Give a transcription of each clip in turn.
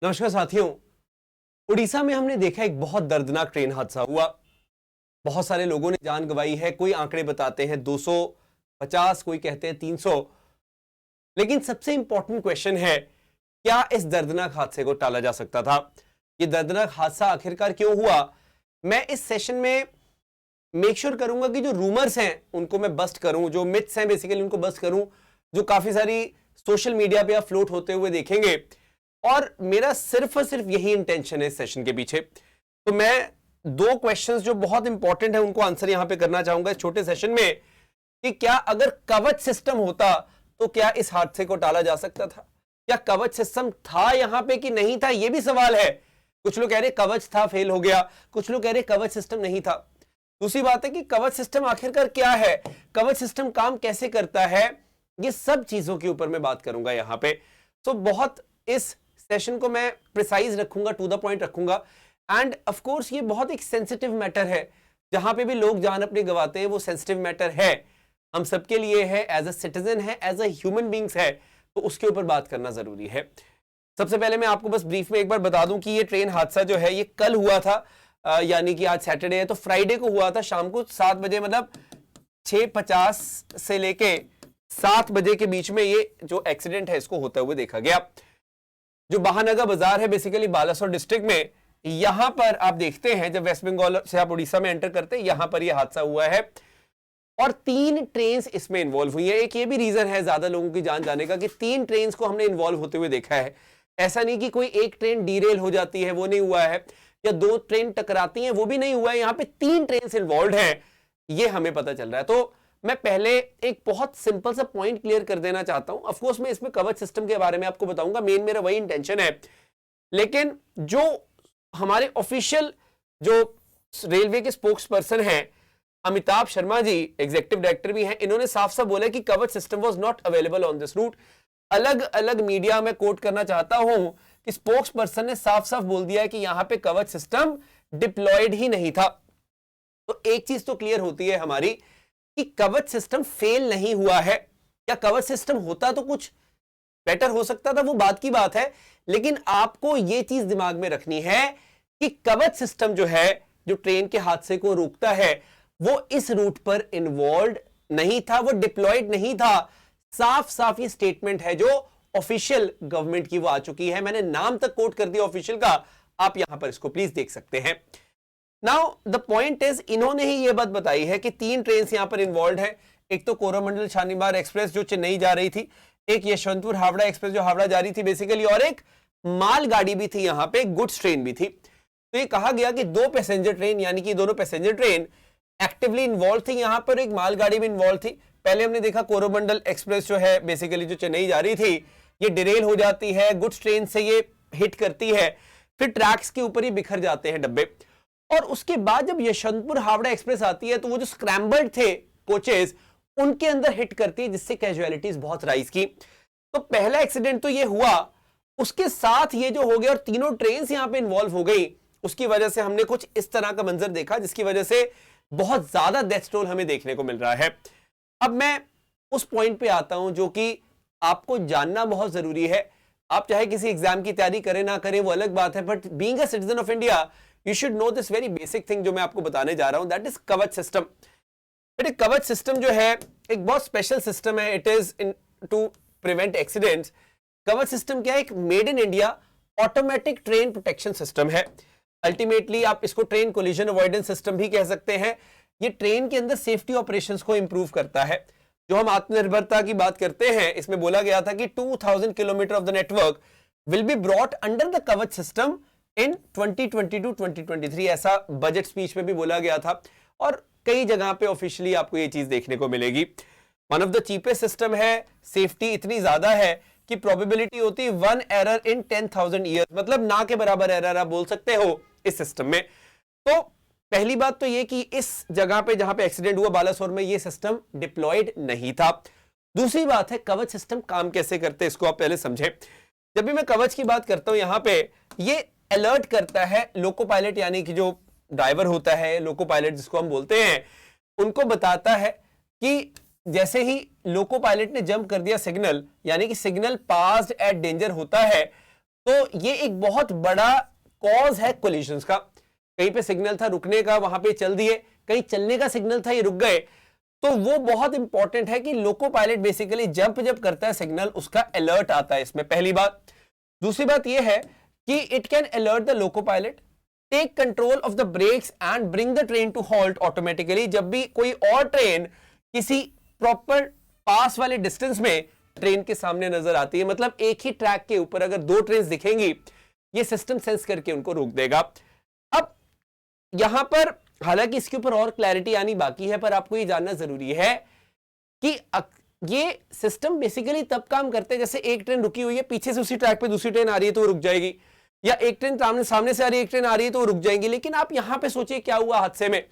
नमस्कार साथियों। उड़ीसा में हमने देखा एक बहुत दर्दनाक ट्रेन हादसा हुआ। बहुत सारे लोगों ने जान गंवाई है। कोई आंकड़े बताते हैं 250, कोई कहते हैं 300। लेकिन सबसे इंपॉर्टेंट क्वेश्चन है, क्या इस दर्दनाक हादसे को टाला जा सकता था? ये दर्दनाक हादसा आखिरकार क्यों हुआ? मैं इस सेशन में मेक श्योर करूंगा कि जो रूमर्स हैं उनको मैं बस्ट करूं, जो मिथ्स हैं बेसिकली उनको बस्ट करूं, जो काफी सारी सोशल मीडिया पे आप फ्लोट होते हुए देखेंगे। और मेरा सिर्फ और सिर्फ यही इंटेंशन है इस सेशन के पीछे। तो मैं दो क्वेश्चंस जो बहुत इंपॉर्टेंट है उनको आंसर यहां पे करना चाहूंगा इस छोटे सेशन में, कि क्या अगर कवच सिस्टम होता तो क्या इस हादसे को टाला जा सकता था? क्या कवच सिस्टम था यहां पे कि नहीं था, यह भी सवाल है। कुछ लोग कह रहे कवच था, फेल हो गया। कुछ लोग कह रहे कवच सिस्टम नहीं था। दूसरी बात है कि कवच सिस्टम आखिरकार क्या है, कवच सिस्टम काम कैसे करता है, ये सब चीजों के ऊपर मैं बात करूंगा यहां पे। तो बहुत इस सेशन को मैं प्रिसाइज रखूंगा, टू द पॉइंट रखूंगा। एंड ऑफ कोर्स ये बहुत एक सेंसिटिव मैटर है। जहां पे भी लोग जान अपने गंवाते हैं वो सेंसिटिव मैटर है, हम सबके लिए है, एज अ सिटीजन है, एज अ ह्यूमन बींग्स है, तो उसके ऊपर बात करना जरूरी है। सबसे पहले मैं आपको बस ब्रीफ में एक बार बता दूं कि ये ट्रेन हादसा जो है ये कल हुआ था, यानी कि आज सैटरडे है, तो फ्राइडे को हुआ था शाम को 7 बजे, मतलब 6:50 से लेके 7 बजे के बीच में ये जो एक्सीडेंट है इसको होता हुए देखा गया। जो बहानगा बाजार है बेसिकली बालासोर डिस्ट्रिक्ट में, यहां पर आप देखते हैं जब वेस्ट बंगाल से आप उड़ीसा में एंटर करते हैं यहां पर यह हादसा हुआ है और 3 ट्रेन इसमें इन्वॉल्व हुई है। एक ये भी रीजन है ज्यादा लोगों की जान जाने का कि 3 ट्रेन को हमने इन्वॉल्व होते हुए देखा है। ऐसा नहीं कि कोई एक ट्रेन डीरेल हो जाती है, वो नहीं हुआ है, या 2 ट्रेन टकराती हैं, वो भी नहीं हुआ है। यहां पे 3 ट्रेन इन्वॉल्व हैं, ये हमें पता चल रहा है। तो मैं पहले एक बहुत सिंपल सा पॉइंट क्लियर कर देना चाहता हूं। ऑफ कोर्स मैं इसमें कवच सिस्टम के बारे में आपको बताऊंगा, मेन मेरा वही इंटेंशन है। लेकिन जो हमारे ऑफिशियल जो रेलवे के स्पोक्स पर्सन हैं अमिताभ शर्मा जी, एग्जीक्यूटिव डायरेक्टर भी हैं, इन्होंने साफ साफ बोला कि Kavach system was not available on this route. अलग अलग मीडिया में कोट करना चाहता हूं कि स्पोक्स पर्सन ने साफ साफ बोल दिया है कि यहां पे कवच सिस्टम डिप्लॉयड ही नहीं था। तो एक चीज तो क्लियर होती है हमारी कि कवच सिस्टम फेल नहीं हुआ है। या कवच सिस्टम होता तो कुछ बेटर हो सकता था, वो बात की बात है। लेकिन आपको यह चीज दिमाग में रखनी है कि कवच सिस्टम जो है, जो ट्रेन के हादसे को रोकता है, वो इस रूट पर इन्वॉल्व नहीं था, वो डिप्लॉयड नहीं था। साफ साफ ये स्टेटमेंट है जो ऑफिशियल गवर्नमेंट की वो आ चुकी है। मैंने नाम तक कोट कर दिया ऑफिशियल का, आप यहां पर इसको प्लीज देख सकते हैं। नाउ द पॉइंट इज, इन्होंने ही ये बात बताई है कि 3 ट्रेन यहां पर इन्वॉल्व है। एक तो कोरोमंडल शालीमार एक्सप्रेस जो चेन्नई जा रही थी, एक यशवंतपुर हावड़ा एक्सप्रेस जो हावड़ा जा रही थी बेसिकली, और एक माल गाड़ी भी थी यहां पे, गुड्स ट्रेन भी थी। तो ये कहा गया कि 2 पैसेंजर ट्रेन, यानी कि दोनों पैसेंजर ट्रेन एक्टिवली इन्वॉल्व थी। यहां पर एक माल गाड़ी भी इन्वॉल्व थी। पहले हमने देखा कोरोमंडल एक्सप्रेस जो है बेसिकली जो चेन्नई जा रही थी, ये डिरेल हो जाती है, गुड्स ट्रेन से ये हिट करती है, फिर ट्रैक्स के ऊपर ही बिखर जाते हैं डब्बे। और उसके बाद जब यशवंतपुर हावड़ा एक्सप्रेस आती है तो वो जो स्क्रैम्बल्ड थे कोचेस उनके अंदर हिट करती है, जिससे कैजुअलिटीज बहुत राइज की। तो पहला एक्सीडेंट तो ये हुआ, उसके साथ ये जो हो गया और तीनों ट्रेन यहां पे इन्वॉल्व हो गई, उसकी वजह से हमने कुछ इस तरह का मंजर देखा, जिसकी वजह से बहुत ज्यादा डेथ टोल हमें देखने को मिल रहा है। अब मैं उस पॉइंट पे आता हूं जो कि आपको जानना बहुत जरूरी है। आप चाहे किसी एग्जाम की तैयारी करें ना करें वो अलग बात है, but being a citizen of India you should know this very basic thing जो मैं आपको बताने जा रहा हूं, दैट इज कवच सिस्टम। बेटे कवच सिस्टम जो है एक बहुत स्पेशल सिस्टम है, it is in to prevent accidents. Kavach system क्या है? एक made in India automatic train protection system है। अल्टीमेटली आप इसको ट्रेन कोलिजन अवॉइडेंस सिस्टम भी कह सकते हैं। ये ट्रेन के अंदर सेफ्टी ऑपरेशंस को इंप्रूव करता है। जो हम आत्मनिर्भरता की बात करते हैं, इसमें बोला गया था कि 2000 kilometre of the network will be brought under the कवच सिस्टम इन 2022-2023, ऐसा बजट स्पीच में भी बोला गया था और कई जगह पे ऑफिशियली आपको ये चीज देखने को मिलेगी। One of the cheapest system है, सेफ्टी इतनी ज्यादा है कि प्रोबेबिलिटी होती है 1 एरर इन 10,000 ईयर्स, मतलब ना के बराबर एरर आप बोल सकते हो इस सिस्टम में। तो पहली बात तो ये कि इस जगह पे जहां पे एक्सीडेंट हुआ बालासोर में, ये सिस्टम डिप्लॉयड नहीं था। दूसरी बात है कवच सिस्टम काम कैसे करते हैं, इसको आप पहले समझे। जब भी मैं कवच की बात करता हूं यहां पे, ये अलर्ट करता है लोको पायलट, यानी कि जो ड्राइवर होता है, लोको पायलट जिसको हम बोलते हैं, उनको बताता है कि जैसे ही लोको पायलट ने जंप कर दिया सिग्नल, यानी कि सिग्नल पास्ड एट डेंजर होता है, तो ये एक बहुत बड़ा कॉज है कोलिजन्स का। कहीं पे सिग्नल था रुकने का, वहां पे चल दिए, कहीं चलने का सिग्नल था, ये रुक गए। तो वो बहुत इंपॉर्टेंट है कि लोको पायलट बेसिकली जंप जब करता है सिग्नल, उसका अलर्ट आता है इसमें, पहली बात। दूसरी बात ये है कि it can alert the loco pilot, take control of the brakes and bring the train to halt automatically. जब भी कोई और ट्रेन किसी प्रॉपर पास वाले डिस्टेंस में ट्रेन के सामने नजर आती है, मतलब एक ही ट्रैक के ऊपर अगर दो ट्रेन दिखेंगी, ये सिस्टम सेंस करके उनको रोक देगा। अब यहां पर हालांकि इसके ऊपर और क्लैरिटी आनी बाकी है, पर आपको ये जानना जरूरी है कि ये सिस्टम बेसिकली तब काम करते हैं जैसे एक ट्रेन रुकी हुई है, पीछे से उसी ट्रैक पे दूसरी ट्रेन आ रही है तो वो रुक जाएगी, या एक ट्रेन सामने से आ रही है, एक ट्रेन आ रही है तो वो रुक जाएंगी। लेकिन आप यहां पे सोचिए क्या हुआ हादसे में।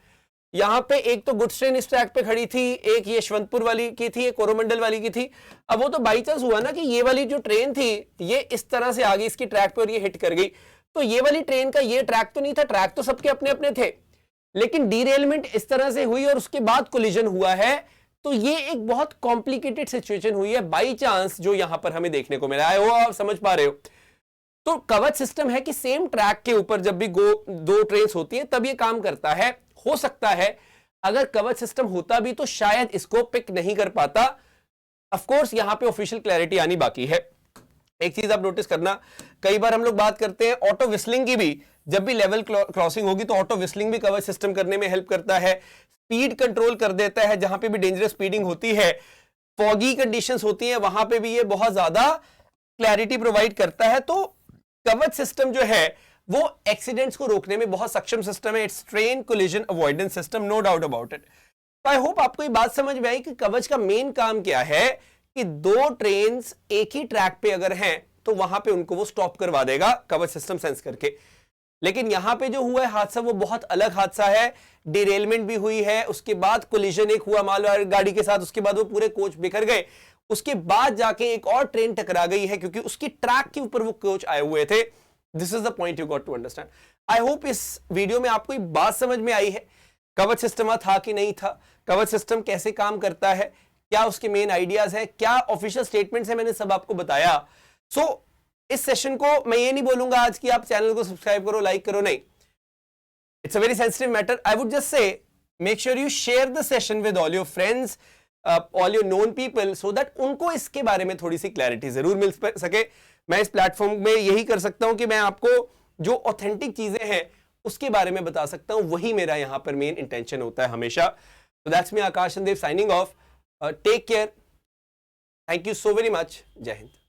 यहां पे एक तो गुड्स ट्रेन इस ट्रैक पे खड़ी थी, एक ये यशवंतपुर वाली की थी, एक कोरोमंडल वाली की थी। अब वो तो बाई चांस हुआ ना कि ये वाली जो ट्रेन थी ये इस तरह से आ गई इसकी ट्रैक पे और ये हिट कर गई, तो ये वाली ट्रेन का ये ट्रैक तो नहीं था, ट्रैक तो सबके अपने अपने थे, लेकिन डीरेलमेंट इस तरह से हुई और उसके बाद कोलिजन हुआ है। तो ये एक बहुत कॉम्प्लिकेटेड सिचुएशन हुई है बाई चांस जो यहां पर हमें देखने को मिला है। वो आप समझ पा रहे हो। तो कवच सिस्टम है कि सेम ट्रैक के ऊपर जब भी दो ट्रेन होती है तब ये काम करता है। हो सकता है अगर कवच सिस्टम होता भी तो शायद इसको पिक नहीं कर पाता। ऑफ कोर्स यहां पे ऑफिशियल क्लैरिटी आनी बाकी है। एक चीज आप नोटिस करना, कई बार हम लोग बात करते हैं ऑटो विस्लिंग की भी, जब भी लेवल क्रॉसिंग होगी तो ऑटो विस्लिंग भी कवच सिस्टम करने में हेल्प करता है, स्पीड कंट्रोल कर देता है जहां पे भी डेंजरस स्पीडिंग होती है, फॉगी कंडीशंस होती हैं वहां पे भी ये बहुत ज्यादा क्लैरिटी प्रोवाइड करता है। तो कवच सिस्टम जो है वो एक्सीडेंट्स को रोकने में बहुत सक्षम सिस्टम है। It's train collision avoidance system, no doubt about it. तो आई होप आपको ये बात समझ में आई कि कवच का मेन काम क्या है कि दो ट्रेन्स एक ही ट्रैक पे अगर हैं तो वहां पे उनको वो स्टॉप करवा देगा कवच सिस्टम सेंस करके। लेकिन यहां पे जो हुआ है हादसा वो बहुत अलग हादसा है, डिरेलमेंट भी हुई है, उसके बाद कोलिजन एक हुआ माल गाड़ी के साथ, उसके बाद वो पूरे कोच बिखर गए, उसके बाद जाके एक और ट्रेन टकरा गई है क्योंकि उसकी ट्रैक के ऊपर वो कोच आए हुए थे। This is the point you got to understand. I hope इस वीडियो में आपको एक बात समझ में आई है, कवच सिस्टम था कि नहीं था, कवच सिस्टम कैसे काम करता है, क्या उसके मेन आइडियाज है, क्या ऑफिशियल स्टेटमेंट्स है, मैंने सब आपको बताया। सो इस सेशन को मैं ये नहीं बोलूंगा आज कि आप चैनल को सब्सक्राइब करो, लाइक करो, नहीं। It's a very sensitive matter. I would just say make sure you share the session with all your friends, all your known people, so that उनको इसके बारे में थोड़ी सी क्लैरिटी जरूर मिल सके। मैं इस प्लेटफॉर्म में यही कर सकता हूं कि मैं आपको जो ऑथेंटिक चीजें हैं उसके बारे में बता सकता हूं, वही मेरा यहां पर मेन इंटेंशन होता है हमेशा। So that's me, Akash and Dev, signing off. Take care. Thank you so very much. Jai Hind.